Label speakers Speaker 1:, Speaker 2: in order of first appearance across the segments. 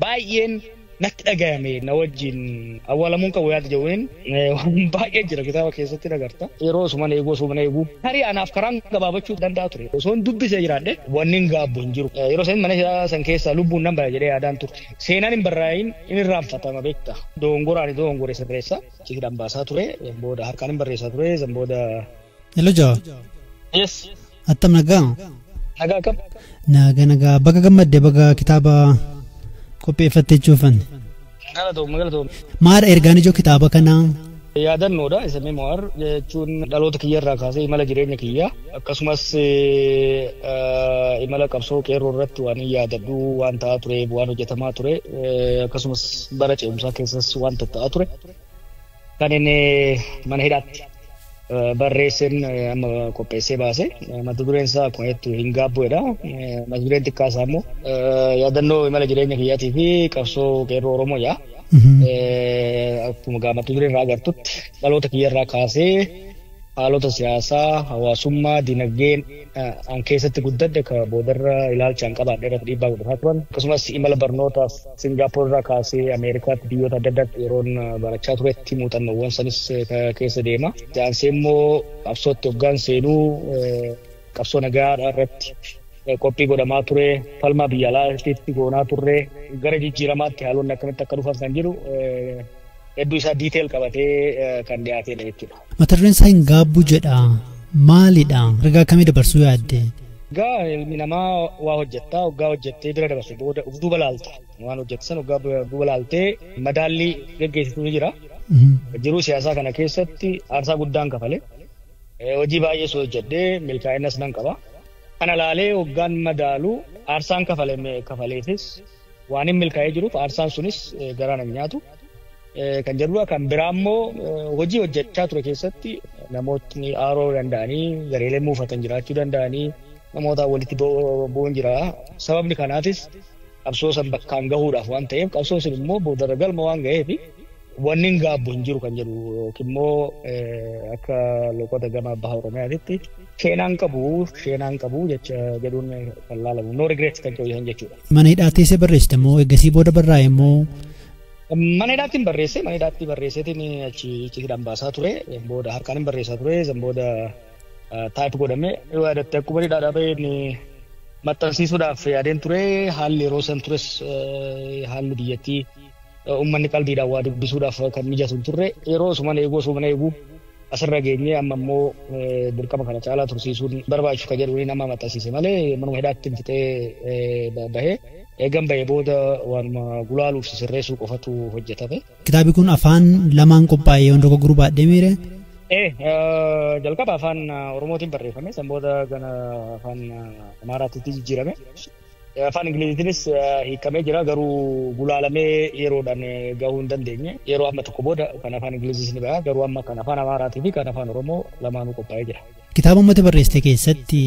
Speaker 1: baay'een natti dhagahame na wajjin awwaalamuun qabu yaada jawween waan baay'ee jira kitaaba keessatti agarta yeroo sumana eeguu tarii anaaf karaan gabaabachuu danda'a ture osoo dubbisee jiraadhe wanni gaabbu hin jiru yeroo san mana san keessa lubbuun nan bara jedhee yaadaan ture seenaan hin barraayin inni irraanfatama beekta dogongore sirreessa ciidhaan baasaa ture booda harkaan hin barreessaa ture san booda
Speaker 2: hello Jawa
Speaker 1: yes
Speaker 2: attam nagaa
Speaker 1: kam
Speaker 2: nagaa baga gammadde baga kitaaba qopheeffattee chuufan
Speaker 1: galatoom
Speaker 2: maal ergaan ijoo kitaaba kanaa
Speaker 1: yaadannoodha isa memoir jechuun dhaloota kiyyarraa kaasee imala jireenya kiyyaa akkasumas imala qabsoo qeerroo irratti waan yaadadhu waan ta'aa ture waan hojjetamaa ture akkasumas bara ce'umsaa keessas waan ta'aa ture kan inni mana hidhaatti barreessin amma qopheessee baase mata dureen isaa akkuma jettu hin gaabbuedha mata dureen xiqqaasaa immoo yaadannoo imala jireenya kiyyaatii fi qabsoo qeerroo Oromoo yaa akkuma mata dureen irraa agartutti dhaloota kiyyarraa kaasee haalota siyaasaa hawaasummaa dinagdeen an keessatti guddadde ka boodarra ilaalchaan qabaadhe irratti dhiibbaa godhataa turan akkasumas imala barnootaaf Singaappoor irraa kaasee Ameerikaatti biyyoota adda addaatti yeroon barachaa turetti muuxannoowwan sanis keessa deema. Jaansee immoo qabsootti hoggaan seenuu qabsoo nagaa irratti qophii godhamaa ture falmaa biyya alaatti goonaa turre gara jijjiiramaatti haalonni akkamitti akka dhufan kan jedhu hedduu isaa diiteel qabatee kan dhiyaatedha jechuudha.
Speaker 2: Mata dureen isaa hin gaabbu jedha maalidha ergaa akkamii dabarsuu yaadde?
Speaker 1: Egaa ilmi namaa waa hojjettaa waggaa hojjettee bira dabarsu booda duuba laalta waan hojjettan waggaa duuba laaltee madaallii geggeessituu jira. Jiruu siyaasaa kana keessatti aarsaa guddaan kafale hojii baay'ee soo hojjedhee milkaa'innas nan qaba. Kana laalee waggaan madaalu aarsaan kafaleefis waan hin milkaa'ee jiruuf aarsaan sunis garaa nan nyaatu. Kan jedhudha kan biraa immoo hojii hojjechaa ture keessatti namootni aaroo danda'anii gareelee muufatan jiraachuu danda'anii namoota walitti bu'uun jira. Sababni kanaafis qabsoo san bakkaan gahuudhaaf waan ta'eef qabsoo sun immoo boodarra galma waan ga'eef wanni hin gaabbu hin jiru kan jedhu yookiin immoo akka loqota gama baha Oromiyaatti sheenaan qabu jecha jedhuun kan laalamu no regret kan jedhu jechuudha.
Speaker 2: Mana hidhaa teessee barreessite moo eegasii booda barraa'e moo?
Speaker 1: Mana hidhaatti barreesseetiin achi hidhaan baasaa ture booda harkaan hin barreessaa ture san booda taayip godhame yaadatte akkuma hidhaadhaa baheen maxxansiisuudhaaf yaadeen ture haalli yeroo san tures haalli biyyattii uummanni qalbiidhaan waa dubbisuudhaaf kan mijatu turre yeroo sumana eeguu asirra geenyee amma immoo dirqama kana caalaa tursiisuun barbaachisu kan jedhu nama maxxansiise malee manuma hidhaatti fixee bahee. Eegan bahee booda waanuma gulaaluuf sirreessuu qofatu hojjetame.
Speaker 2: Kitaabni kun afaan lamaan qophaa'ee waan tokko guruu baadhee miire?
Speaker 1: Jalqaba afaan Oromootiin barreeffame san booda gana afaan Amaaraatti jijjiirame. Afaan Ingiliziitiinis hiikamee jira garuu gulaalamee yeroodhaan gahuu hin dandeenye. Yeroo amma tokko booda kan afaan Ingiliziis ni baha garuu amma kan afaan Amaaraatii fi kan afaan Oromoo lamaanuu qophaa'ee jira.
Speaker 2: Kitaaba uummata barreessite keessatti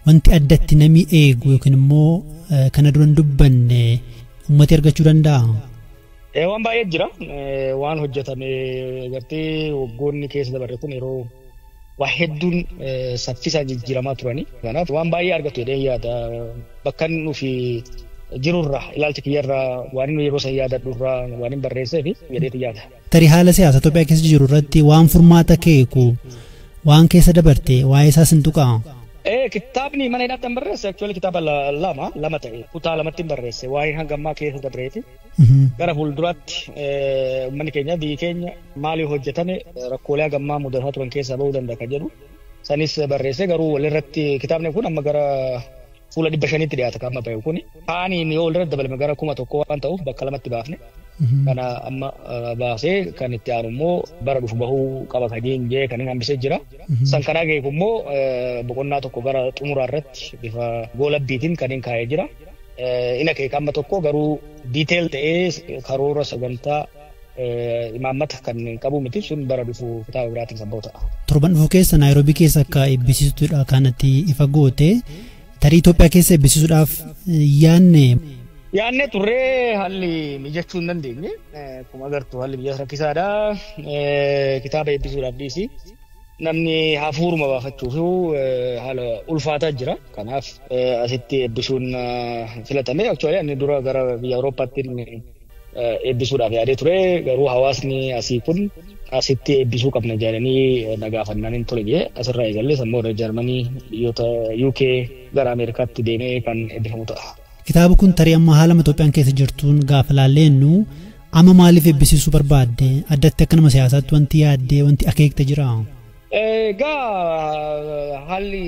Speaker 2: wanti addatti namni eegu yookiin immoo kana duran dubbanne uummati argachuu danda'a?
Speaker 1: Waan baay'ee jira. Waan hojjetame gartee waggoonni keessa dabarre kun yeroo waa hedduun saffisaan jijjiiramaa turani. Kanaaf waan baay'ee argatu jedhee yaada. Bakka nufi jirurraa ilaalcha kiyyarraa waan inni yeroo san yaadadhurraa waan hin barreessee fi jedheeti yaada.
Speaker 2: Tarii haala siyaasa Itoophiyaa keessa jiru irratti waan furmaata keeku waan keessa dabarte waa'ee isaa sin tuqaa?
Speaker 1: Kitaabni mana hidhaatti barreesse actually kitaaba lama ta'e kutaa lamatti barreesse waa'ee hangammaa keessa dabreeti. Gara fuulduraatti uummanni keenya biyyi keenya maaliif hojjetame rakkoolee hangammaa mudataa turan keessaa bahuu danda'a kan jedhu sanis barreesse garuu walirratti kitaabni kun amma gara fuula 500tti dhiyaata kan amma bahe kun kaaniin yoo walirratti dabalame gara 1,000 waan ta'uuf bakka lamatti baafne. Kana amma baasee kan itti aanu immoo bara dhufu bahuu qaba kan jee kan hin hambisee jira. San kanaa geeku immoo boqonnaa tokko gara xumuraa irratti bifa goolabbiitiin kan hin kaa'ee jira. Ina kee amma tokko garuu diiteel ta'ee karoora sagantaa imaammata kan qabu miti sun bara dhufu kitaaba biraatiin kan bahu ta'a.
Speaker 2: Torban dhufu keessa Naayiroobii keessa akka eebbisiistuudha kanatti ifa goote tarii Itoophiyaa keessa eebbisiisuudhaaf
Speaker 1: yaanne turree haalli mijachuu hin dandeenye akkuma agartu haalli biyya rakkisaadha kitaaba eebbisuudhaaf dhiisi namni hafuuruma baafachuuf haala ulfaataa jira. Kanaaf asitti eebbisuun filatame. Actually inni dura gara biyya Awurooppaatti eebbisuudhaaf yaadee ture. Garuu hawaasni asii kun asitti eebbisuu qabna jedhanii nagaafannaan hin tole jedhee asirraa eegalee sammuu Jarmanii biyyoota UK gara Ameerikaatti deemee kan eebbifamu ta'a.
Speaker 2: Kitaaba kun tarii amma haala Itoophiyaan keessa jirtuun gaafa laallennu amma maaliif eebbisiisuu barbaadde? Addatti akka nama siyaasaatti wanti yaaddee wanti akeekte jira?
Speaker 1: Egaa haalli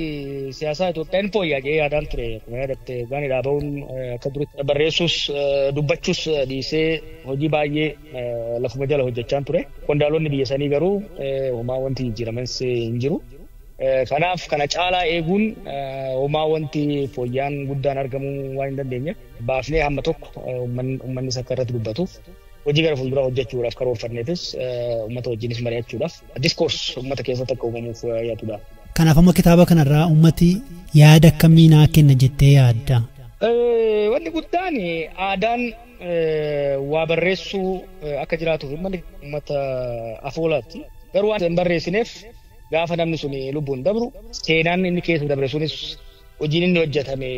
Speaker 1: siyaasaa Itoophiyaan fooyya'aa jedhee yaadaan ture. Akkuma yaadatte gaanii dhaabahuun akka duritti barreessuus dubbachuus dhiisee hojii baay'ee lafuma jala hojjechaa ture. Qondaalonni biyya sanii garuu homaa wanti jijjiirames hin jiru. Kanaaf kana caalaa eeguun homaa wanti fooyyaan guddaan argamuu waan hin dandeenyeef baafnee hamma tokko uummanni akka irratti dubbatuuf hojii gara fuulduraa hojjechuudhaaf karoorfanneetis uummata wajjinis mari'achuudhaaf diskoors uummata keessatti akka uumamuuf yaadudha.
Speaker 2: Kanaaf amma kitaaba kanarraa uummati yaada akkamii naa kenna jettee yaadda?
Speaker 1: Wanni guddaan aadaan waa barreessuu akka jiraatuuf uummata afoolaatti. Garuu waan hin barreessineef gaafa namni sun lubbuun dabru seenaan inni keessa dabre sunis hojiin inni hojjetame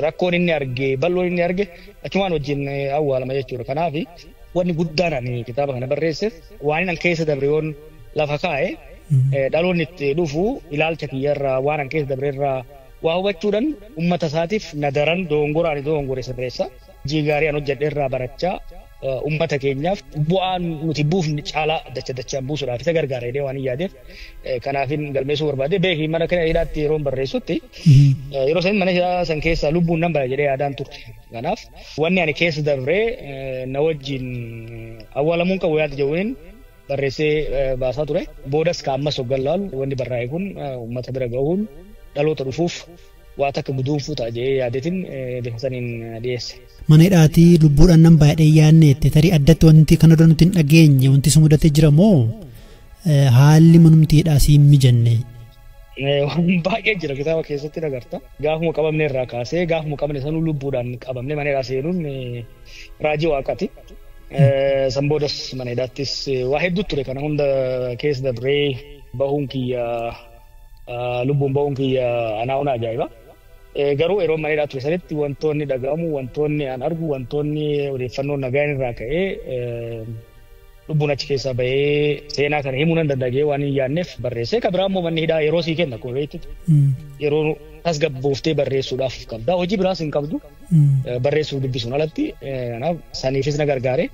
Speaker 1: rakkoon inni arge bal'oon inni arge achumaan wajjin awwaalama jechuudha. Kanaaf wanni guddaan ani kitaaba kana barreesseef waan inni keessa dabre yoon lafa kaa'e dhaloonni itti dhufu ilaalcha kiyyarraa waan inni keessa dabre irraa waa hubachuudhaan uummata isaatiif nadaran dogongore sirreessa. Hojii gaarii an hojjedhe irraa barachaa uummata keenyaaf bu'aan nuti buufni caalaa dachaan buusuudhaaf isa gargaara waan yaadeef kanaafin galmeessuu barbaade beekii mana kana hidhaatti yeroo barreessutti yeroo san mana hidhaa san keessa lubbuun nan bara jedhee yaadaan ture. Kanaaf wanni ani keessa dabree na wajjin awwaalamuun qabu yaada jedhuun barreessee baasaa ture. Boodas kaammas hoggan laalu wanni barraa'e kun uummata bira gahuun dhaloota dhufuuf waa takka guduunfuu ta'a jedhee yaadeetiin bifa saniin dhiyeesse.
Speaker 2: Mana hidhaatii lubbuudhaan nan baay'ee yaadneette tarii addatti wanti kana dura nuti hin dhageenye wanti si mudatee jira moo haalli manumti hidhaa si hin mijanne?
Speaker 1: Baay'ee jira kitaaba keessatti agarta. Gaafuma qabamne irraa kaasee gaafuma qabne sanuu lubbuudhaan qabamne mana hidhaa seenuun raajii waaqaati. San boodas mana hidhaattis waa hedduu ture kana hunda keessa dabree bahuun kiyya lubbuun bahuun kiyya anaa ona ajaa'iba. Garuu yeroo mana hidhaa ture sanitti wantoonni dhaga'amu, wantoonni an argu, wantoonni odeeffannoo nagaan irraa ka'ee lubbuun achi keessaa bahee seenaa kana himuu nan danda'ee waan hin yaadneef barreessee. Kan biraa immoo manni hidhaa yeroo sii kenna akkuma beektutti yeroo tasgabbooftee barreessuudhaaf qabda. Hojii biraas hin qabdu barreessuuf dubbisuun alatti. Kanaaf saniifis na gargaare.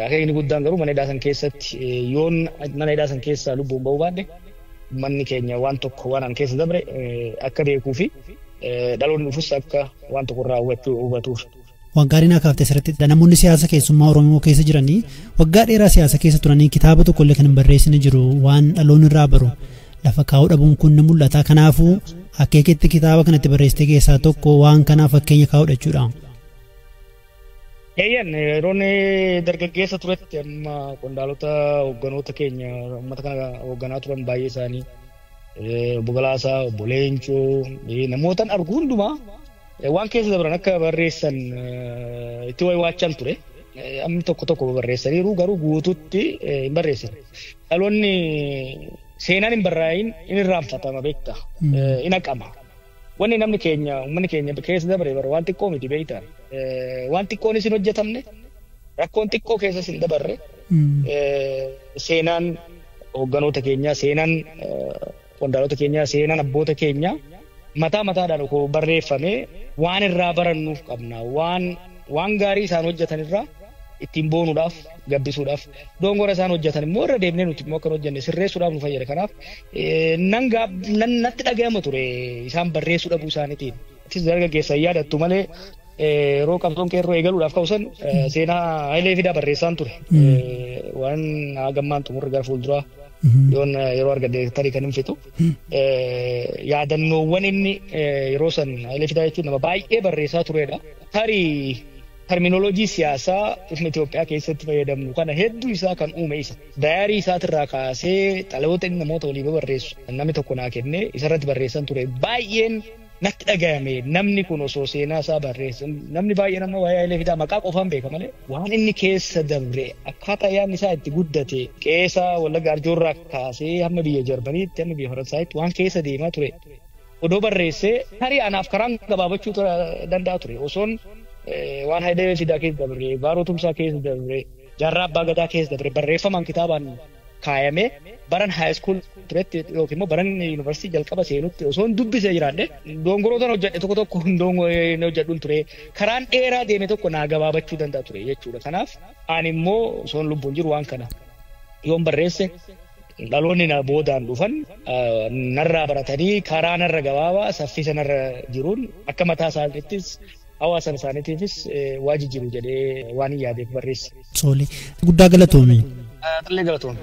Speaker 1: Akeekni guddaan garuu mana hidhaa san keessatti yoon mana hidhaa san keessaa lubbuun bahuu baadhe manni keenya waan tokko waan an keessa dabre akka beekuu fi dhaloonni dhufus akka waan tokko irraa hubatuuf.
Speaker 2: Waggaa dheeraa kaaftee asirratti namoonni siyaasa keessummaa Oromoo keessa jiranii waggaa dheeraa siyaasa keessa turanii kitaaba tokko illee kan hin barreessine jiru waan dhaloonni irraa baru lafa kaa'uu dhabuun kun ni mul'ata. Kanaafuu akeeketti kitaaba kanatti barreessite keessaa tokko waan kanaaf fakkeenya kaa'udha jechuudha.
Speaker 1: Yeroon dargaggeessa turetti amma qondaalota hoogganoota keenya uummata kana hoogganaa turan baay'ee isaanii obbo Galaasaa, obbo Leencoo namootaan argu hundumaa waan keessa dabran akka barreessan itti waachan ture. Amni tokko barreessaniiru garuu guutuutti hin barreessan. Dhaloonni seenaan hin barraa'in in irraanfatama beektaa in haqama. Wanni namni keenya uummanni keenya keessa dabre bara waan xiqqoo miti beektaa. Waan xiqqoonis hin hojjetamne rakkoon xiqqoo keessas hin dabarre seenaan hoogganoota keenyaa seenaan qondaalota keenyaa seenaan abboota keenyaa mataadhaan koo barreeffamee waan irraa barannuuf qabna. Waan gaarii isaan hojjetan irraa ittiin boonuudhaaf gabbisuudhaaf dogongora isaan hojjetan immoo irra deemnee nuti immoo kan hojjenne sirreessuudhaaf nu fayyada. Kanaaf natti dhaga'ama ture isaan barreessuu dhabuu isaaniitiin. Atis dargaggeessa yaadattu malee yeroo qabsoon qeerroo eegaluudhaaf ka'usan seenaa Hayilee Fidaa barreessaan ture. Waan hagammaan xumurri gara fuulduraa yoon yeroo argadde tarii kan hin fixu. Yaadannoowwan inni yeroo san Hayilee Fidaa jechuun nama baay'ee barreessaa turedha. Tarii terminoloojii siyaasaa ifni Itoophiyaa keessatti fayyadamnu kana hedduu isaa kan uume isa. Dayaarii isaatirraa kaasee xalayoota inni namoota walii barreessu namni tokko naa kenne isarratti barreessan ture. Baay'een natti dhagahame namni kun osoo seenaa isaa barreesse namni baay'een amma waa'ee Hayilee Fidaa maqaa qofaan beeka malee waan inni keessa dabre akkaataa yaadni isaa itti guddate keessa Wallagga Arjoorraa kaasee hamma biyya Jarmaniitti hamma biyya Faransaayitti waan keessa deemaa ture odoo barreessee tarii anaaf karaan gabaabachuu danda'a ture osoon waan Hayilee Fidaa keessa dabre Baaroo Tumsaa keessa dabre Jaarraa Abbaa Gadaa keessa dabre barreeffamaan kitaabaan kaayame baran high school turetti yookiin immoo baran yuunivarsiitii jalqaba seenutti osoo dubbisee jiraadhe dongorootaan hojjedhe tokko hojjedhuun ture karaan dheeraa deeme tokko naa gabaabachuu danda'a ture jechuudha. Kanaaf ani immoo osoo lubbuun jiru waan kana yoon barreesse dhaloonni na boodaan dhufan narraa baratanii karaa narra gabaabaa saffisa narra jiruun akka mataa isaaniittis hawaasa isaaniitiifis waa jijjiiru jedhee waan yaadeef barreesse.
Speaker 2: Soole guddaa galatoome.
Speaker 1: Xillee galatoome.